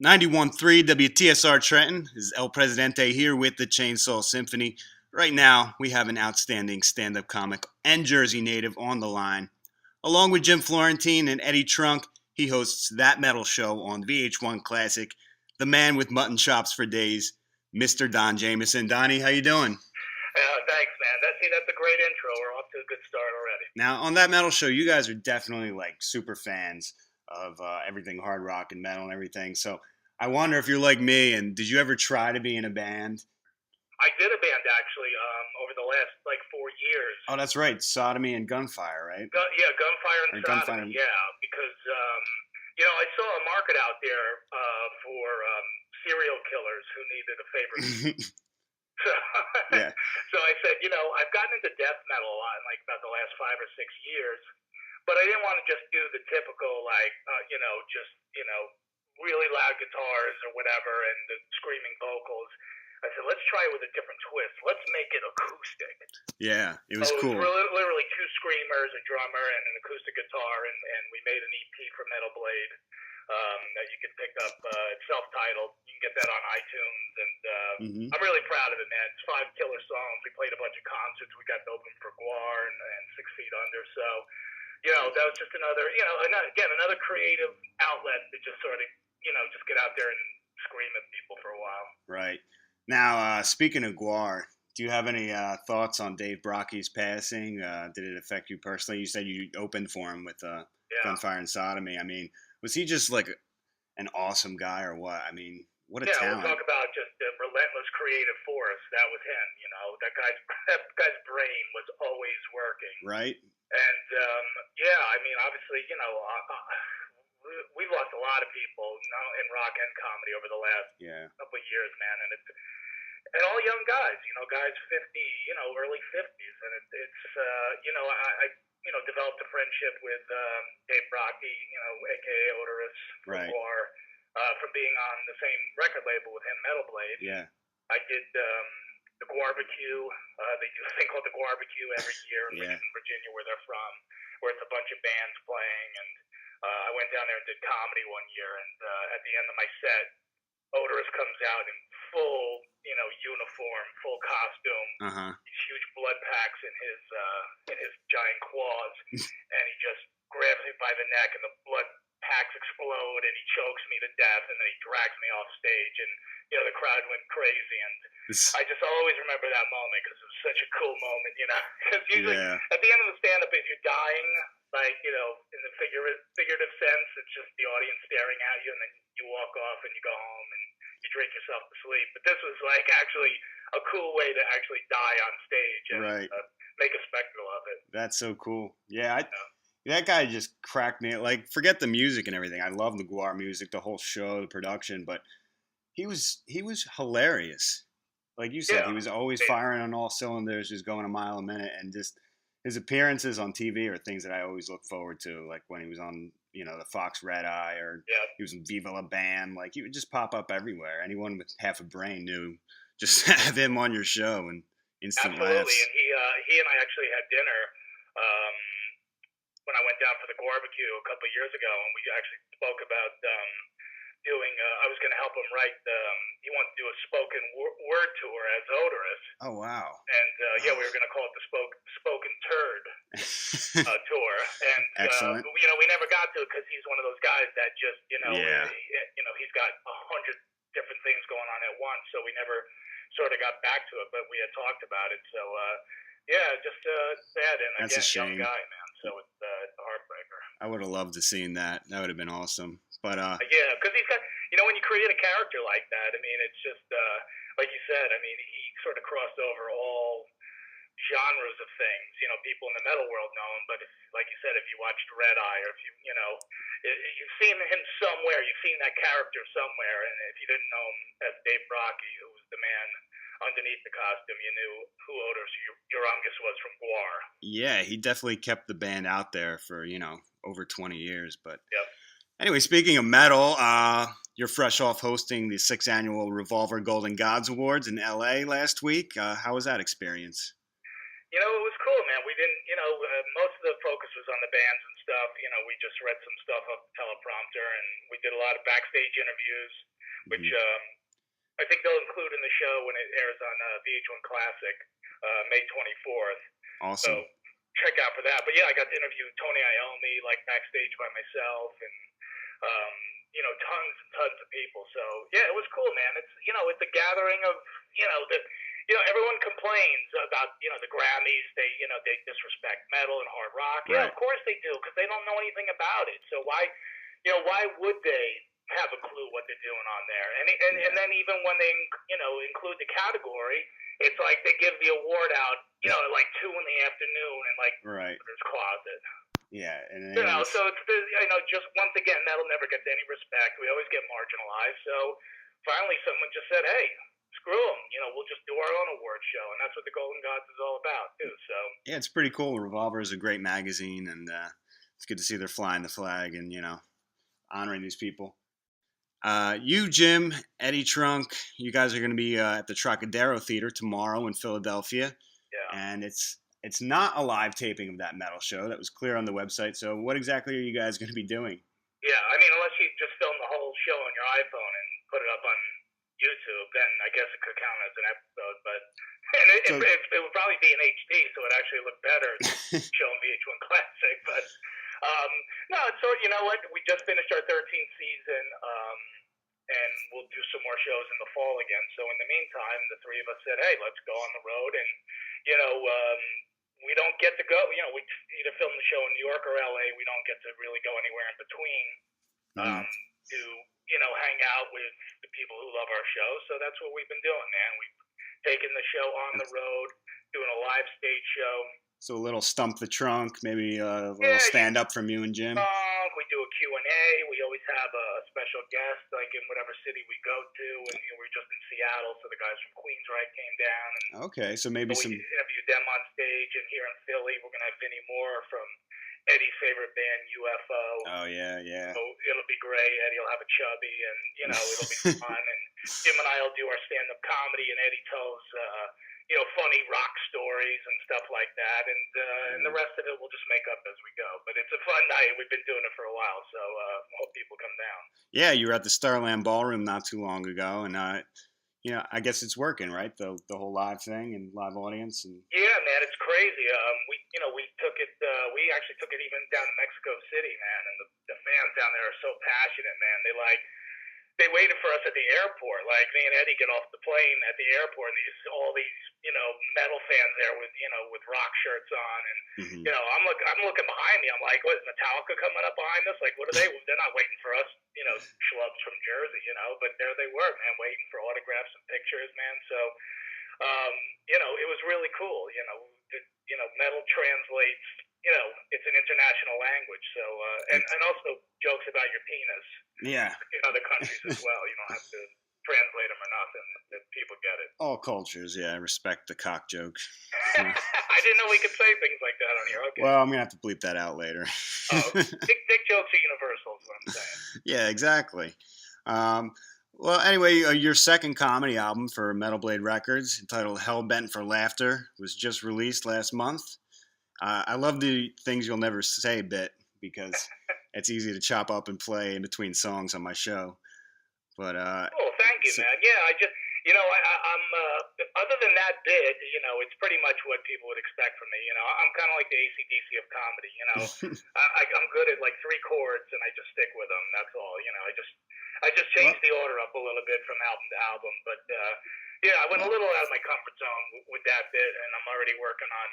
91.3 WTSR Trenton is El Presidente here with the Chainsaw Symphony. Right now, we have an outstanding stand-up comic and Jersey native on the line. Along with Jim Florentine and Eddie Trunk, he hosts That Metal Show on VH1 Classic. The man with mutton chops for days, Mr. Don Jamieson. Donnie, how you doing? Thanks, man. That's a great intro. We're off to a good start already. Now, on That Metal Show, you guys are definitely like super fans of everything hard rock and metal and everything. So I wonder if you're like me, and did you ever try to be in a band? I did a band actually over the last 4 years. Oh, that's right, Sodomy and Gunfire, right? Gunfire and Gunfire. Sodomy. Yeah, because I saw a market out there for serial killers who needed a favor. So, yeah. So I said, I've gotten into death metal a lot in about the last 5 or 6 years, but I didn't want to just do the typical really loud guitars or whatever and the screaming vocals. I said, let's try it with a different twist. Let's make it acoustic. Yeah, it was cool. It was literally 2 screamers, a drummer, and an acoustic guitar, and we made an EP for Metal Blade that you can pick up. It's self-titled. You can get that on iTunes, and I'm really proud of it, man. It's 5 killer songs. We played a bunch of concerts. We got to open for Guar and 6 Feet Under, so that was just another creative outlet to just sort of, just get out there and scream at people for a while. Right. Now, speaking of Guar, do you have any thoughts on Dave Brockie's passing? Did it affect you personally? You said you opened for him with Gunfire and Sodomy. I mean, was he just like an awesome guy or what? I mean, what a talent. We'll talk about just the relentless creative force. That was him, That guy's brain was always working. Right. And, obviously, we've lost a lot of people in rock and comedy over the last couple of years, man. And all young guys, guys 50, early 50s. And I developed a friendship with Dave Brockie, a.k.a. Odorous from Guar, from being on the same record label with him, Metal Blade. Yeah. I did the Guarbecue. They do a thing called the Guarbecue every year in Richmond, Virginia, where they're from, where it's a bunch of bands playing. And I went down there and did comedy one year. And at the end of my set, Odorous comes out in full, uniform, full costume, these huge blood packs in his giant claws, and he just grabs me by the neck, and the blood packs explode, and he chokes me to death, and then he drags me off stage, and the crowd went crazy, and I just always remember that moment because it was such a cool moment, because usually at the end of the stand-up, if you're dying, in the figurative sense, it's just the audience staring at you, and then you walk off and you go home and you drink yourself to sleep. But this was actually a cool way to actually die on stage and make a spectacle of it. That's so cool. Yeah, that guy just cracked me. Forget the music and everything. I love the Guar music, the whole show, the production, but he was hilarious. Like you said, he was always firing on all cylinders, just going a mile a minute, and just his appearances on TV are things that I always look forward to. Like when he was on, the Fox Red Eye, or he was in Viva La Bam. Like he would just pop up everywhere. Anyone with half a brain knew just have him on your show and instant Absolutely. laughs. And he and I actually had dinner when I went down for the Barbecue a couple of years ago, and we actually spoke about doing. I was going to help him write. He wanted to do a spoken word tour as Odorous. Oh wow! And we were going to call it the Spoken Turd tour. And excellent. We never got to it because he's one of those guys that just he's got 100 different things going on at once. So we never sort of got back to it, but we had talked about it. So just sad. And that's again, a shame. Young guy, man. So it's a heartbreaker. I would have loved to seen that. That would have been awesome. But because he's got, when you create a character like that, I mean, it's just like you said. I mean, he sort of crossed over all genres of things. People in the metal world know him, but like you said, if you watched Red Eye, or if you've seen him somewhere, you've seen that character somewhere, and if you didn't know him as Dave Brockie, who was the man underneath the costume, you knew who Odorous Urungus was from Guar. Yeah, he definitely kept the band out there for over 20 years. But anyway, speaking of metal, you're fresh off hosting the 6th annual Revolver Golden Gods Awards in LA last week. How was that experience? It was cool, man. We didn't, most of the focus was on the bands and stuff, we just read some stuff off the teleprompter, and we did a lot of backstage interviews, which Mm-hmm. I think they'll include in the show when it airs on VH1 Classic, May 24th. So Awesome. check out for that. But yeah, I got to interview Tony Iommi like backstage by myself, and um, tons and tons of people. So yeah, it was cool, man. It's a gathering of everyone complains about the Grammys. They disrespect metal and hard rock. Yeah, Right. of course they do, because they don't know anything about it. So why would they have a clue what they're doing on there? And then even when they include the category, it's like they give the award out at like 2 in the afternoon in like Right. there's closet. Yeah, and So it's just once again, metal never gets any respect. We always get marginalized. So finally, someone just said, "Hey, screw them. We'll just do our own award show," and that's what the Golden Gods is all about too. So yeah, it's pretty cool. Revolver is a great magazine, and it's good to see they're flying the flag and honoring these people. You, Jim, Eddie Trunk, you guys are going to be at the Trocadero Theater tomorrow in Philadelphia, yeah. and it's not a live taping of that metal show. That was clear on the website. So what exactly are you guys going to be doing? Yeah, I mean, unless you just film the whole show on your iPhone and put it up on YouTube, then I guess it could count as an episode. But it would probably be in HD, so it actually looked better showing VH1 Classic. But no, so you know what? We just finished our 13th season, and we'll do some more shows in the fall again. So in the meantime, the three of us said, "Hey, let's go on the road," and we don't get to go. We either film the show in New York or LA. We don't get to really go anywhere in between to hang out with the people who love our show. So that's what we've been doing, man. We've taken the show on the road, doing a live stage show. So a little stump the trunk, maybe a little stand up from you and Jim. We do a Q&A. We always have a special guest, like in whatever city we go to. And we're just in Seattle, so the guys from Queensryche came down. And okay, so maybe we interviewed them on stage. And here in Philly, we're gonna have Vinnie Moore from Eddie's favorite band, UFO. Oh yeah. So it'll be great. Eddie will have a chubby, and it'll be fun. And Jim and I will do our stand-up comedy, and Eddie tells funny rock stories and stuff like that, and the rest of it we'll just make up as we go. But it's a fun night. We've been doing it for a while, so hope people come down. Yeah, you were at the Starland Ballroom not too long ago, and I guess it's working, right? The whole live thing and live audience. And yeah, man, it's crazy. We took it. We actually took it even down to Mexico City, man, and the fans down there are so passionate, man. They waited for us at the airport. Like me and Eddie get off the plane at the airport, and all these metal fans there with rock shirts on, and I'm looking behind me. I'm like, what is Metallica coming up behind us? Like, what are they? They're not waiting for us, schlubs from Jersey, But there they were, man, waiting for autographs and pictures, man. So, it was really cool. Metal translates. It's an international language. So, and also jokes about your penis. Yeah. In other countries as well. You don't have to translate them or nothing. People get it. All cultures, yeah. I respect the cock joke. So. I didn't know we could say things like that on here. Okay. Well, I'm going to have to bleep that out later. Dick jokes are universal is what I'm saying. Yeah, exactly. Well, anyway, your second comedy album for Metal Blade Records, entitled Hellbent for Laughter, was just released last month. I love the Things You'll Never Say bit because it's easy to chop up and play in between songs on my show. But oh, thank you, man. Yeah, I just I'm other than that bit, it's pretty much what people would expect from me. I'm kind of like the AC/DC of comedy. I'm good at like 3 chords and I just stick with them. That's all. I just changed the order up a little bit from album to album, but I went a little out of my comfort zone with that bit, and I'm already working on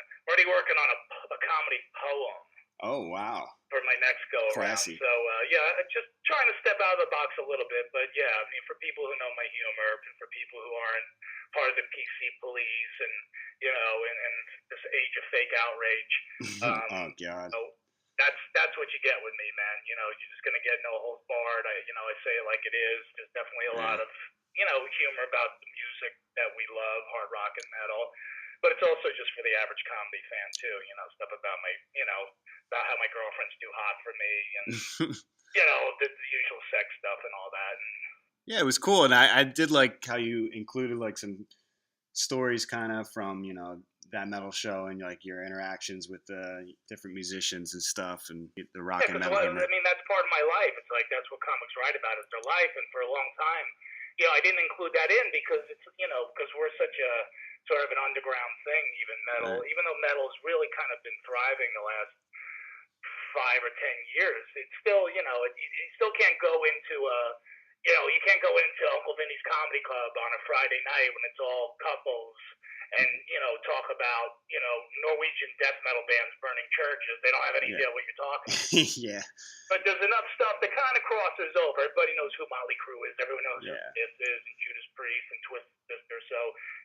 a comedy poem. Oh wow! For my next go around. Classy. So just trying to step out of the box a little bit, but yeah, I mean, for people who know my humor, for people who aren't part of the PC police, and and this age of fake outrage. Oh god. That's what you get with me, man. You're just gonna get no holds barred. I say it like it is. There's definitely a lot of humor about the music that we love, hard rock and metal. But it's also just for the average comedy fan too, stuff about about how my girlfriend's too hot for me, and the usual sex stuff and all that. Yeah, it was cool, and I did like how you included like some stories kind of from that metal show and like your interactions with different musicians and stuff, and the rock and metal humor. I mean, that's part of my life. It's like that's what comics write about is their life, and for a long time, you know, I didn't include that in because it's because we're such a sort of an underground thing, even metal. Right. Even though metal's really kind of been thriving the last 5 or 10 years, it's still you still can't go into you can't go into Uncle Vinny's Comedy Club on a Friday night when it's all couples and talk about Norwegian death metal bands burning churches. They don't have any idea what you're talking about. Yeah. But there's enough stuff that kind of crosses over. Everybody knows who Motley Crue is. Everyone knows who This is and Judas Priest and Twisted Sister. So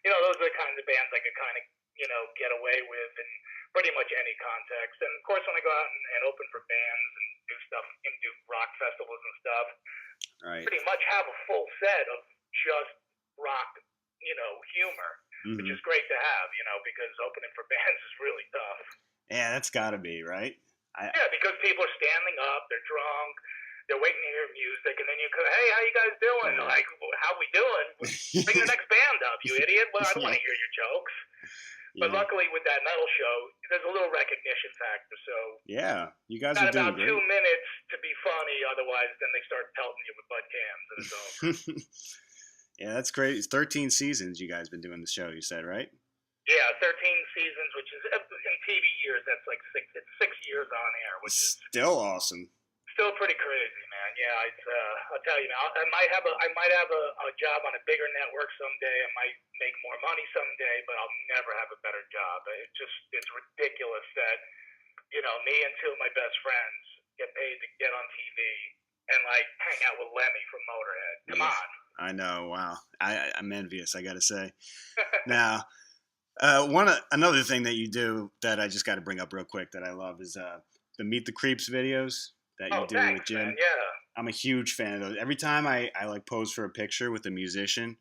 those are the kinds of bands I could kind of get away with in pretty much any context. And of course, when I go out and open for bands and do stuff and do rock festivals and stuff, right, pretty much have a full set of just rock, humor, which is great to have, because opening for bands is really tough. Yeah, that's got to be, right? Yeah, because people are standing up, they're drunk, they're waiting to hear music, and then you go, hey, how you guys doing? Yeah. Like, how we doing? Bring the next band up, you idiot. Well, I don't want to hear your jokes. Yeah. But luckily with that metal show, there's a little recognition factor, so... Yeah, you guys are doing great. About 2 minutes to be funny, otherwise then they start pelting you with bud cans, and it's over. Yeah, that's great. It's 13 seasons you guys been doing the show, you said, right? Yeah, 13 seasons, which is, in TV years, that's like 6 years on air, which is... Still awesome. Still pretty crazy, man. Yeah, it's, I'll tell you, man. I might have a job on a bigger network someday. I might make more money someday, but I'll never have a better job. It's ridiculous that, me and two of my best friends get paid to get on TV and, like, hang out with Lemmy from Motorhead. Come on. I know. Wow. I'm envious, I got to say. Now, another thing that you do that I just got to bring up real quick that I love is the Meet the Creeps videos that you do with Jim. Man, yeah. I'm a huge fan of those. Every time I like pose for a picture with a musician,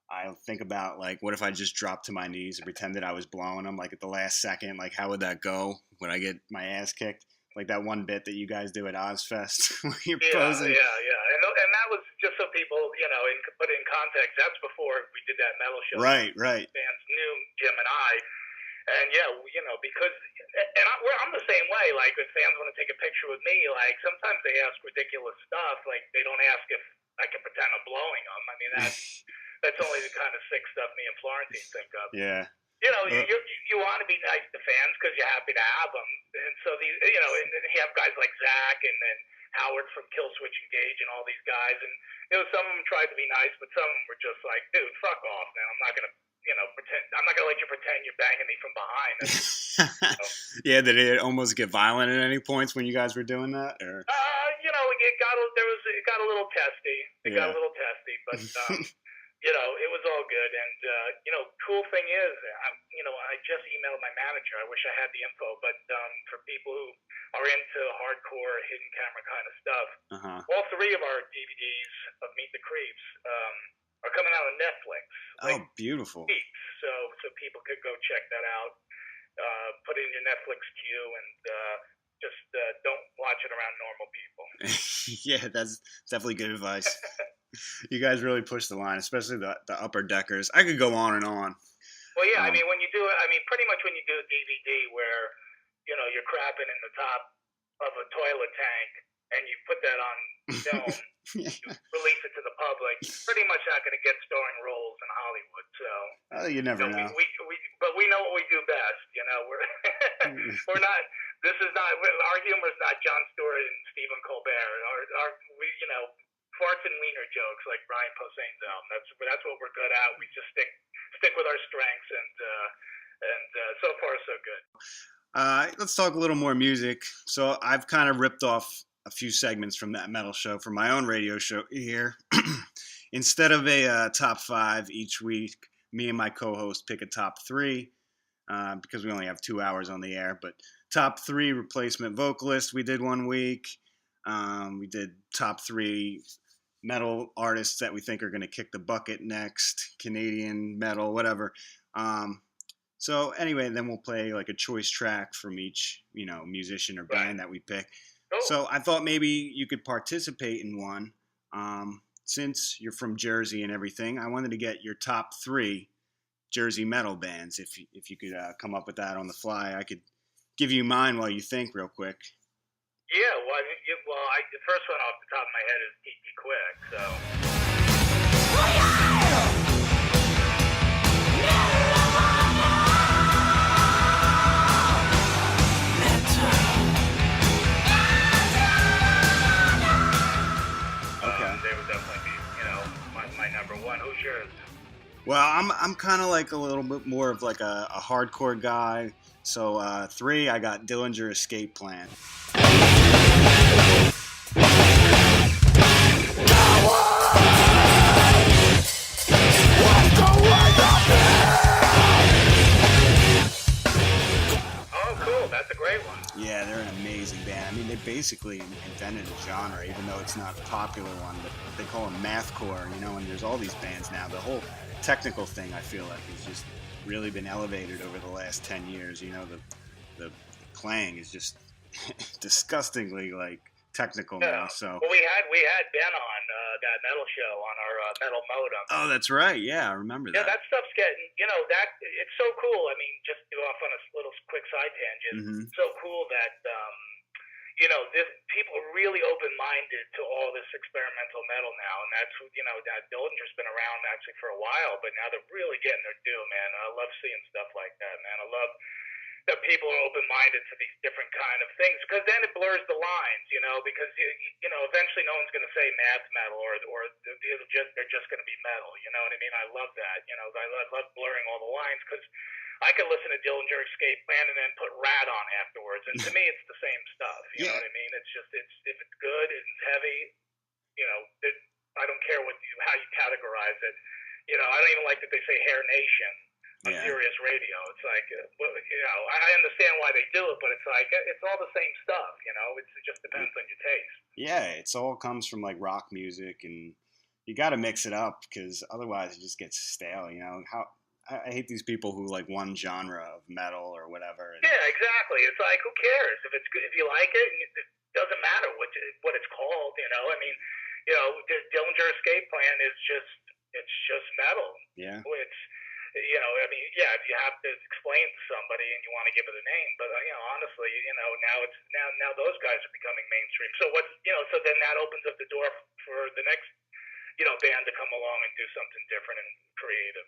I think about like, what if I just dropped to my knees and pretended I was blowing them like at the last second? Like, how would that go when I get my ass kicked? Like that one bit that you guys do at Ozfest when you're posing. Yeah. And that was just so people, put it in context. That's before we did that metal show. Right. Fans knew Jim and I. And because I'm the same way. Like, if fans want to take a picture with me, like, sometimes they ask ridiculous stuff. Like, they don't ask if I can pretend I'm blowing them. I mean, that's only the kind of sick stuff me and Florentine think of. Yeah. You want to be nice to fans because you're happy to have them. And so and you have guys like Zach and then Howard from Killswitch Engage and all these guys. And, some of them tried to be nice, but some of them were just like, dude, fuck off, man. I'm not going to, pretend. I'm not going to let you pretend you're banging me from behind. Yeah, did it almost get violent at any points when you guys were doing that? Or? It got a little testy. Got a little testy, but... it was all good. And, cool thing is, I just emailed my manager. I wish I had the info, but for people who are into hardcore hidden camera kind of stuff, all 3 of our DVDs of Meet the Creeps are coming out on Netflix. Oh, beautiful. So people could go check that out. Put it in your Netflix queue and just don't watch it around normal people. Yeah, that's definitely good advice. You guys really push the line, especially the upper deckers. I could go on and on. Well, yeah, I mean, when you do it, pretty much when you do a DVD where, you're crapping in the top of a toilet tank and you put that on film, you release it to the public, pretty much not going to get starring roles in Hollywood. So you never know. But we know what we do best. We're not. This is not our humor. Is not Jon Stewart and Stephen Colbert. Farts and wiener jokes like Brian Posehn's album. That's what we're good at. We just stick with our strengths, and so far so good. Let's talk a little more music. So I've kind of ripped off a few segments from that metal show for my own radio show here. Instead of a top 5 each week, me and my co-host pick a top 3 because we only have 2 hours on the air. But top 3 replacement vocalist we did one week. We did top 3 metal artists that we think are going to kick the bucket next, Canadian metal, whatever. So anyway, then we'll play like a choice track from each, musician or band that we pick. Oh. So I thought maybe you could participate in one. Since you're from Jersey and everything, I wanted to get your top 3 Jersey metal bands. If you could come up with that on the fly, I could give you mine while you think real quick. Yeah, well, the first one off the top of my head is Tiki Quick. So. They would definitely be, my number one. Who's yours? Well, I'm kind of like a little bit more of like a hardcore guy. So 3, I got Dillinger Escape Plan. Oh, cool. That's a great one. Yeah, they're an amazing band. I mean, they basically invented a genre, even though it's not a popular one. But they call them mathcore, and there's all these bands now. The whole technical thing, I feel like, has just really been elevated over the last 10 years. The playing is just disgustingly like technical now. So well, we had Ben on that metal show on our metal modem. Oh, that's right. Yeah, I remember that. Yeah, that stuff's getting it's so cool. I mean, just to go off on a little quick side tangent. Mm-hmm. So cool that people are really open-minded to all this experimental metal now, and that's that Dillinger's been around actually for a while, but now they're really getting their due, man. I love seeing stuff like that, man. I love that people are open-minded to these different kind of things, because then it blurs the lines, because eventually no one's going to say math metal or they're just going to be metal. You know what I mean? I love that. I love blurring all the lines, because I could listen to Dillinger Escape Plan and then put Rat on afterwards, and to me it's the same stuff. You know what I mean? It's just if it's good and it's heavy, I don't care how you categorize it. I don't even like that they say Hair Nation on Sirius Radio. It's like, I understand why they do it, but it's like it's all the same stuff. It just depends on your taste. Yeah, it's all comes from like rock music, and you got to mix it up, because otherwise it just gets stale. I hate these people who like one genre of metal or whatever. Yeah, exactly. It's like, who cares if it's good, if you like it? And it doesn't matter what it's called. I mean, Dillinger Escape Plan is just metal. Yeah. I mean, yeah, if you have to explain to somebody and you want to give it a name, but honestly, now those guys are becoming mainstream. So so then that opens up the door for the next, band to come along and do something different and creative.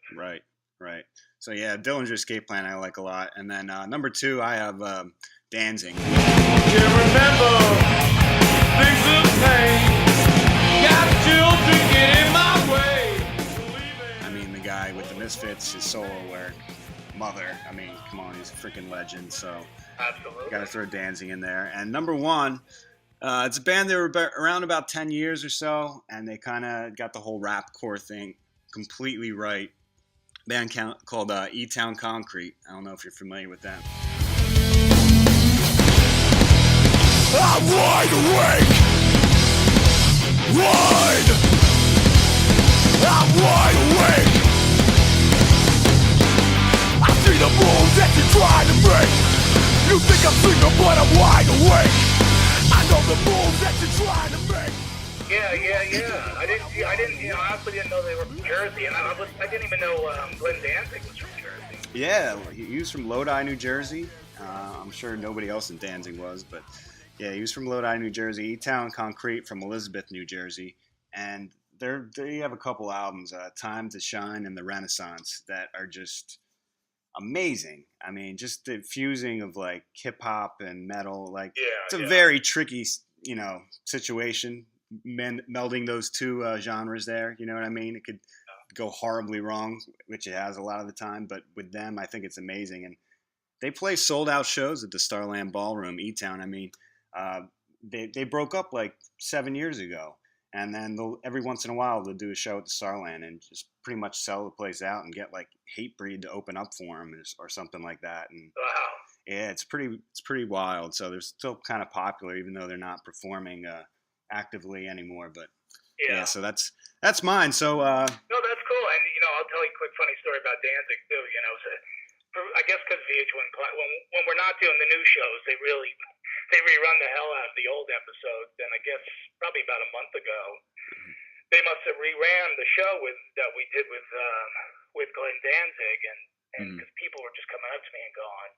Right. So yeah, Dillinger Escape Plan I like a lot, and then number 2 I have Danzig. You remember things of pain, got children get in my way. Guy with the Misfits, his solo work, Mother. I mean, come on, he's a freaking legend. So, absolutely, got to throw Danzig in there. And number 1, it's a band that were around about 10 years or so, and they kind of got the whole rapcore thing completely right. Band called E-Town Concrete. I don't know if you're familiar with them. I'm wide awake. I'm wide awake. I see the moves that you're trying to make. You think I'm sleeping, but I'm wide awake. I know the moves that you're trying to make. Yeah. I honestly didn't know they were from Jersey, and I didn't even know Glenn Danzig was from Jersey. Yeah, he was from Lodi, New Jersey. I'm sure nobody else in Danzig was, but yeah, he was from Lodi, New Jersey. E-Town Concrete from Elizabeth, New Jersey, and they have a couple albums, Time to Shine and The Renaissance, that are just amazing. I mean, just the fusing of like hip hop and metal, like it's a very tricky, situation, melding those two genres there. You know what I mean? It could go horribly wrong, which it has a lot of the time, but with them, I think it's amazing. And they play sold out shows at the Starland Ballroom, E-Town. I mean, they broke up like 7 years ago. And then every once in a while they'll do a show at the Starland and just pretty much sell the place out and get like Hatebreed to open up for them or something like that. And wow, yeah, it's pretty wild. So they're still kind of popular, even though they're not performing actively anymore. But yeah, so that's mine. So no, that's cool. And I'll tell you a quick funny story about Danzig too. I guess because VH1 when we're not doing the new shows, they rerun the hell out of the old episodes. And I guess probably about a month ago, they must have reran the show that we did with Glenn Danzig, and because people were just coming up to me and going,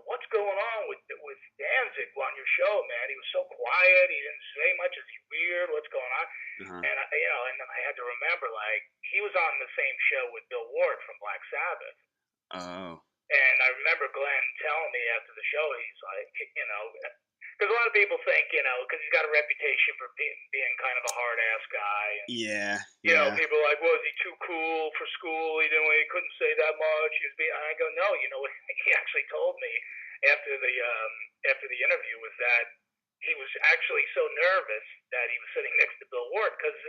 what's going on with Danzig on your show, man? He was so quiet. He didn't say much. Is he weird? What's going on? And and then I had to remember, like, he was on the same show with Bill Ward from Black Sabbath. Oh. And I remember Glenn telling me after the show, he's like, because a lot of people think, because he's got a reputation for being kind of a hard-ass guy. And, people are like, well, is he too cool for school? He couldn't say that much. And I go, no, he actually told me after the interview was that he was actually so nervous that he was sitting next to Bill Ward because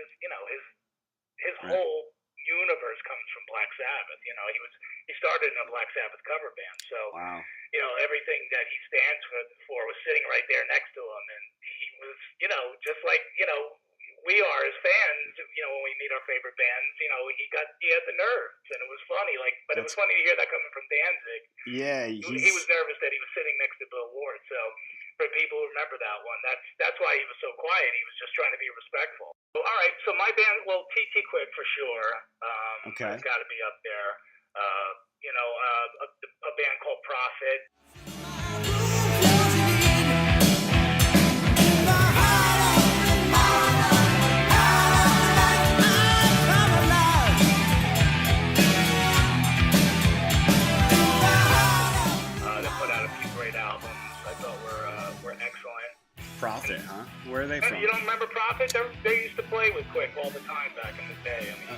his whole universe comes from Black Sabbath. He started in a Black Sabbath cover band, so wow. Everything that he stands for was sitting right there next to him, and he was just like we are as fans. When we meet our favorite bands, he had the nerves, and it was funny. But it was funny to hear that coming from Danzig. Yeah, he was nervous that he was sitting next to Bill Ward. So for people who remember that one, that's why he was so quiet. He was just trying to be respectful. All right, so my band, well, TT Quick for sure. Has got to be up there. A band called Prophet. They put out a few great albums I thought were excellent. Prophet, huh? Where are they from? You don't remember Prophet? They used to play with Quick all the time back in the day. I mean,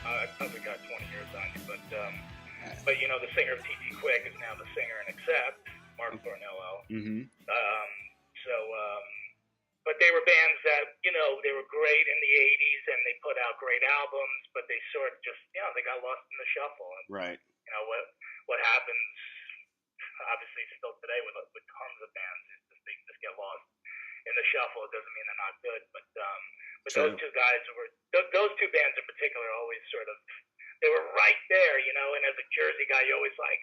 I probably got 20 years on you, but the singer of TT Quick is now the singer in Accept, Mark Thornillo. But they were bands that, they were great in the 80s and they put out great albums, but they sort of just, they got lost in the shuffle. And, right. What happens, obviously still today with tons of bands, is just they just get lost in the shuffle. It doesn't mean they're not good, but those two guys those two bands in particular always sort of, they were right there, and as a Jersey guy, you always like,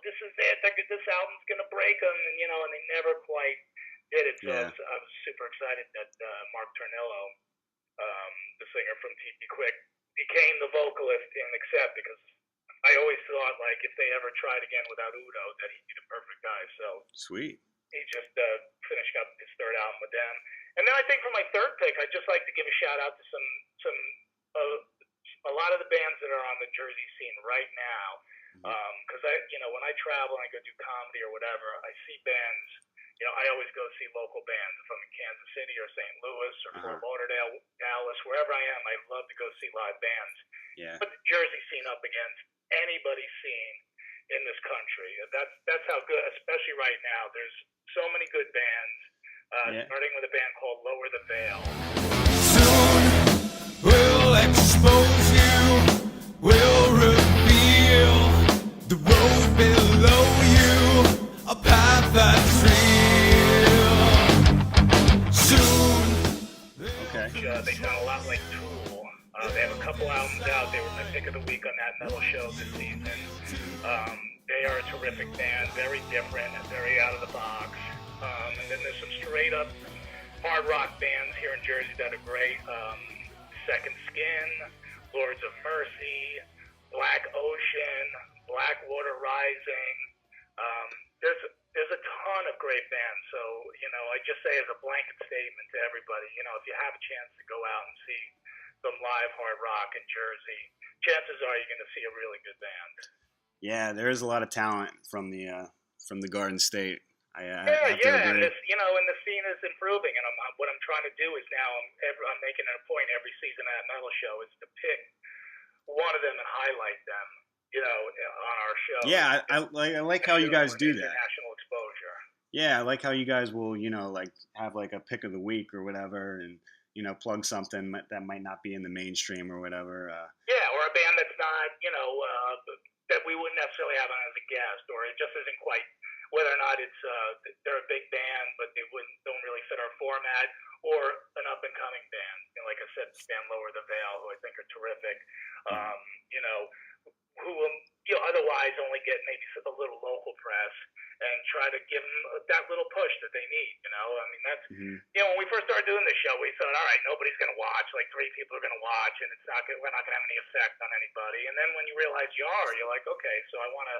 this is it, this album's going to break them, and they never quite did it. So I was super excited that Mark Tornillo, the singer from TT Quick, became the vocalist in Accept, because I always thought, like, if they ever tried again without Udo, that he'd be the perfect guy. So sweet. He just finished up his third album with them. And then I think for my third pick, I'd just like to give a shout out to a lot of the bands that are on the Jersey scene right now. Because when I travel and I go do comedy or whatever, I see bands. I always go see local bands. If I'm in Kansas City or St. Louis or Fort Lauderdale, Dallas, wherever I am, I love to go see live bands. Yeah. Put the Jersey scene up against anybody's scene in this country. That's how good, especially right now. There's so many good bands. Starting with a band called Lower the Veil. Soon we'll expose you. We'll reveal the road below you, a path that's real. Soon. Okay. They sound a lot like Tool. They have a couple albums out. They were my pick of the week on that metal show this season. They are a terrific band, very different and very out of the box. And then there's some straight up hard rock bands here in Jersey that are great. Second Skin, Lords of Mercy, Black Ocean, Blackwater Rising. There's a ton of great bands. So, I just say as a blanket statement to everybody, if you have a chance to go out and see some live hard rock in Jersey, chances are you're going to see a really good band. Yeah, there is a lot of talent from the Garden State. I have to And agree. and the scene is improving. And what I'm trying to do is now I'm making it a point every season at metal show is to pick one of them and highlight them, on our show. Yeah, I like how you guys do that. National exposure. Yeah, I like how you guys will, have like a pick of the week or whatever, and plug something that might not be in the mainstream or whatever. Or a band that's not, that we wouldn't necessarily have on as a guest, or it just isn't quite. Whether or not it's they're a big band, but they don't really fit our format, or an up and coming band. Like I said, this band Lower the Veil, who I think are are terrific. You know, who will otherwise only get maybe a little local press, and try to give them that little push that they need. I mean, that's when we first started doing this show, we thought, all right, nobody's going to watch. Like 3 people are going to watch, and we're not going to have any effect on anybody. And then when you realize you're like, okay, so I want to.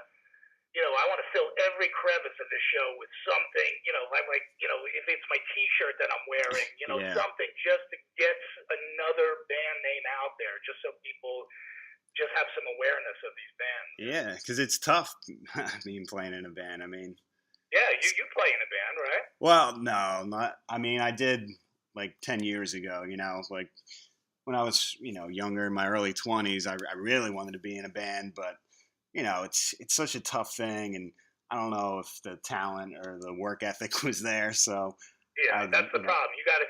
I want to fill every crevice of this show with something, if it's my T-shirt that I'm wearing, something just to get another band name out there, just so people just have some awareness of these bands. Yeah, because it's tough. Playing in a band. Yeah, you play in a band, right? Well, no, not. I did like 10 years ago. Like when I was, younger, in my early 20s, I really wanted to be in a band, but it's such a tough thing, and I don't know if the talent or the work ethic was there. So yeah, that's the problem. You gotta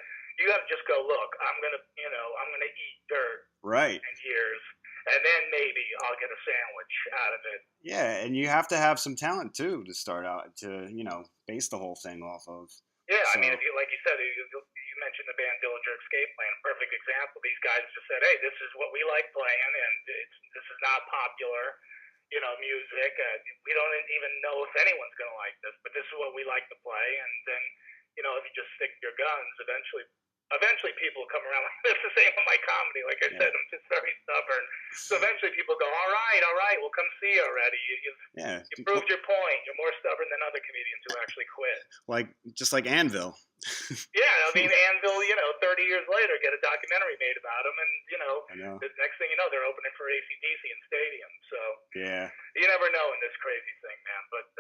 just go. Look, I'm gonna eat dirt, right, and years, and then maybe I'll get a sandwich out of it. Yeah, and you have to have some talent too to start out to base the whole thing off of. Yeah, so. I mean, like you said, you mentioned the band Dillinger Escape Plan, perfect example. These guys just said, hey, this is what we like playing, and this is not popular. Music. We don't even know if anyone's going to like this, but this is what we like to play. And then, if you just stick to your guns, eventually people come around. It's the same with my comedy. Like I said, I'm just very stubborn. So eventually people go, all right, we'll come see you already. You proved your point. You're more stubborn than other comedians who actually quit. Just like Anvil. Yeah, Anvil, 30 years later, get a documentary made about them, and, the next thing you know, they're opening for AC/DC in stadiums. So, yeah. You never know in this crazy thing, man. But,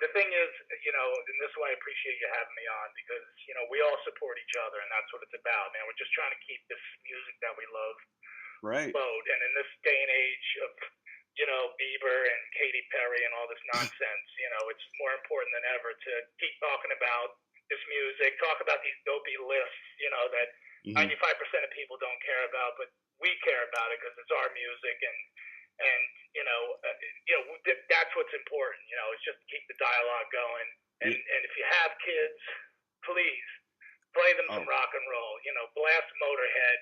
the thing is, and this is why I appreciate you having me on, because, we all support each other, and that's what it's about, man. We're just trying to keep this music that we love afloat. And in this day and age of, Bieber and Katy Perry and all this nonsense, it's more important than ever to keep talking about this music, talk about these dopey lists, that 95% of people don't care about, but we care about it because it's our music, and that's what's important. It's just to keep the dialogue going, and if you have kids, please play them some rock and roll. Blast Motorhead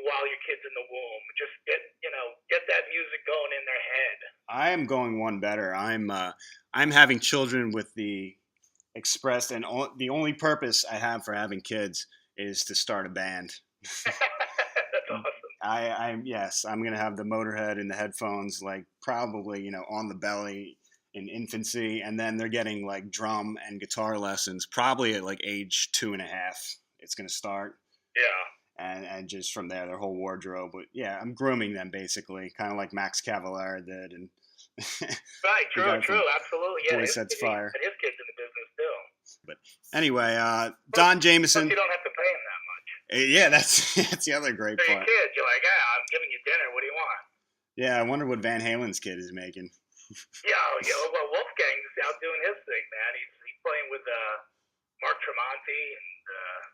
while your kid's in the womb. Just get that music going in their head. I am going one better. I'm having children with the expressed, and the only purpose I have for having kids is to start a band. That's awesome. I'm gonna have the Motorhead in the headphones, like probably on the belly in infancy, and then they're getting like drum and guitar lessons probably at like age 2.5. It's gonna start. Yeah. And just from there, their whole wardrobe. But yeah, I'm grooming them basically, kind of like Max Cavalera did, and. Right, true, absolutely. Yeah, Boy Sets Fire. And his kid's in the business too. But anyway, Don Jamieson. You don't have to pay him that much. Yeah, that's the other great so part. Your kids, you're like, I'm giving you dinner. What do you want? Yeah, I wonder what Van Halen's kid is making. Well, Wolfgang's out doing his thing, man. He's playing with Mark Tremonti and.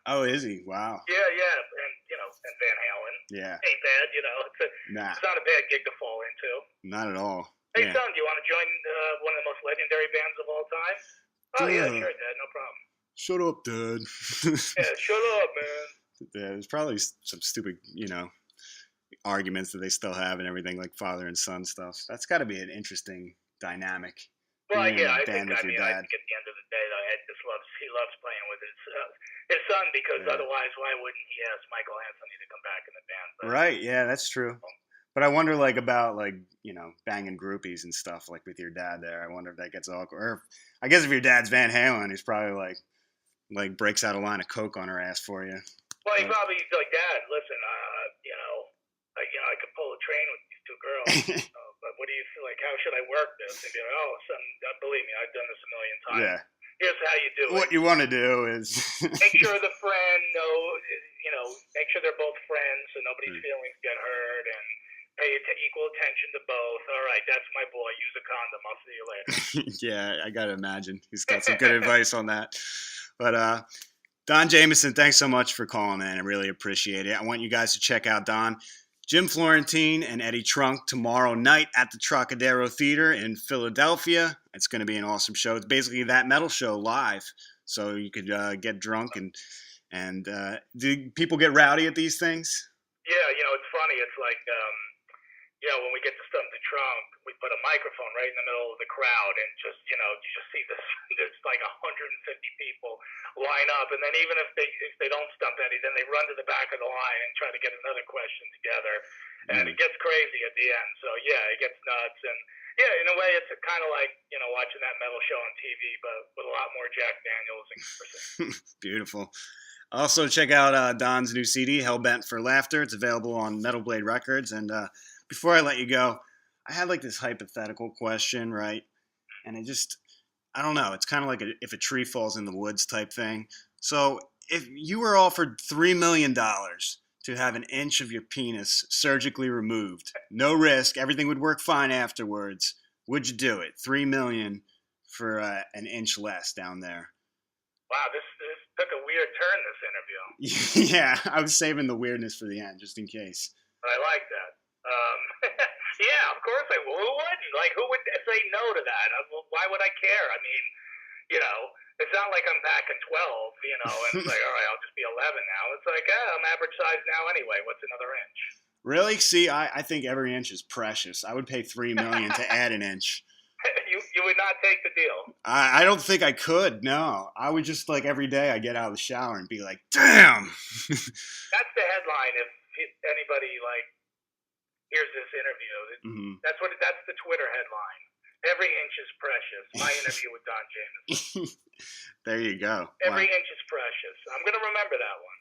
Oh, is he? Wow. Yeah, and Van Halen. Yeah. Ain't bad, It's not a bad gig to fall into. Not at all. Hey, son, do you want to join one of the most legendary bands of all time? Oh, yeah, sure, Dad, no problem. Shut up, Dad. Yeah, shut up, man. Yeah, there's probably some stupid, arguments that they still have and everything, like father and son stuff. That's got to be an interesting dynamic. Well, yeah, I think at the end of the day, though, Ed he loves playing with his son, because otherwise, why wouldn't he ask Michael Anthony to come back in the band? But, right, yeah, that's true. But I wonder, about banging groupies and stuff, like with your dad there. I wonder if that gets awkward. Or I guess if your dad's Van Halen, he's probably like breaks out a line of coke on her ass for you. Well, he probably like, Dad, listen, I could pull a train with these 2 girls. But what do you feel like? How should I work this? And be like, oh, son, believe me, I've done this a million times. Yeah. Here's how you do it. What you want to do is make sure the friend knows, make sure they're both friends so nobody's feelings get hurt, and pay equal attention to both. All right, that's my boy. Use a condom. I'll see you later. Yeah, I got to imagine. He's got some good advice on that. But Don Jamieson, thanks so much for calling in. I really appreciate it. I want you guys to check out Don. Jim Florentine and Eddie Trunk tomorrow night at the Trocadero Theater in Philadelphia. It's going to be an awesome show. It's basically that metal show live. So you could get drunk and do people get rowdy at these things? Yeah, it's funny. it's like, when we get to Stump the Trunk, we put a microphone right in the middle of the crowd, and just, you just see this, there's like 150 people line up, and then even if they don't stump any, then they run to the back of the line and try to get another question together, and it gets crazy at the end. So yeah, it gets nuts, and yeah, in a way, it's kind of like watching that metal show on TV, but with a lot more Jack Daniels in person. Beautiful. Also, check out Don's new CD, Hellbent for Laughter. It's available on Metal Blade Records. And before I let you go, I had like this hypothetical question, right? And I don't know. It's kind of like if a tree falls in the woods type thing. So if you were offered $3 million to have an inch of your penis surgically removed, no risk, everything would work fine afterwards, would you do it? $3 million for an inch less down there. Wow, this took a weird turn, this interview. Yeah, I was saving the weirdness for the end, just in case. I like that. Yeah, of course I will. Who wouldn't? Like, who would say no to that? Why would I care? I mean, it's not like I'm back in 12, and it's like, all right, I'll just be 11 now. It's like, I'm average size now anyway. What's another inch? Really? See, I think every inch is precious. I would pay $3 million to add an inch. You would not take the deal. I don't think I could. No, I would just like every day I get out of the shower and be like, damn. That's the headline. If anybody hears this interview, that's the Twitter headline. Every inch is precious. My interview with Don Jamieson. There you go. Every inch is precious. I'm gonna remember that one.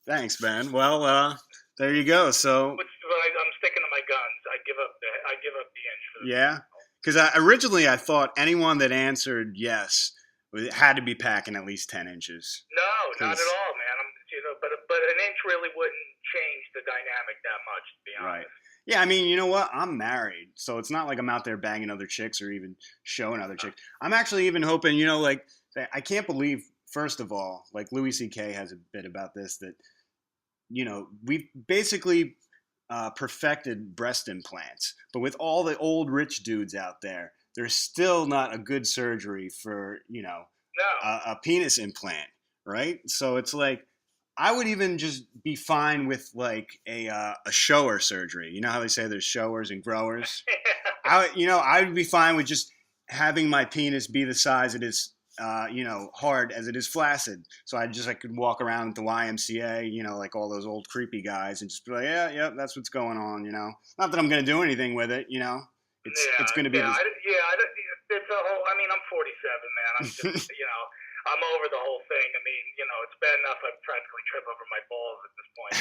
Thanks, man. Well, there you go. So I'm sticking to my guns. I give up the inch for the yeah. Because originally I thought anyone that answered yes had to be packing at least 10 inches. No, not at all, man. But an inch really wouldn't change the dynamic that much, to be honest. Right. Yeah, I mean, you know what? I'm married, so it's not like I'm out there banging other chicks or even showing other chicks. I'm actually even hoping, I can't believe, first of all, like Louis C.K. has a bit about this, that, we've basically perfected breast implants, but with all the old rich dudes out there, there's still not a good surgery for a penis implant, right? So it's like I would even just be fine with like a shower surgery. You know how they say there's showers and growers. I would be fine with just having my penis be the size it is. Hard as it is flaccid. So I could walk around at the YMCA, like all those old creepy guys, and just be like, yeah, that's what's going on, Not that I'm going to do anything with it, It's going to be. It's a whole. I mean, I'm 47, man. I'm just, I'm over the whole thing. I mean, it's bad enough I practically trip over my balls at this point.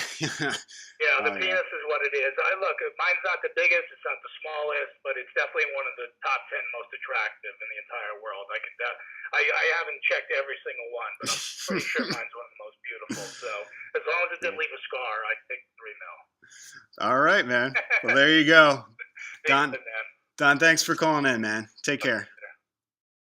The penis is what it is. Mine's not the biggest, it's not the smallest, but it's definitely one of the top 10 most attractive in the entire world. I haven't checked every single one, but I'm pretty sure mine's one of the most beautiful. So as long as it didn't leave a scar, I think $3 million. All right, man. Well, there you go. Don, thanks for calling in, man. Take care.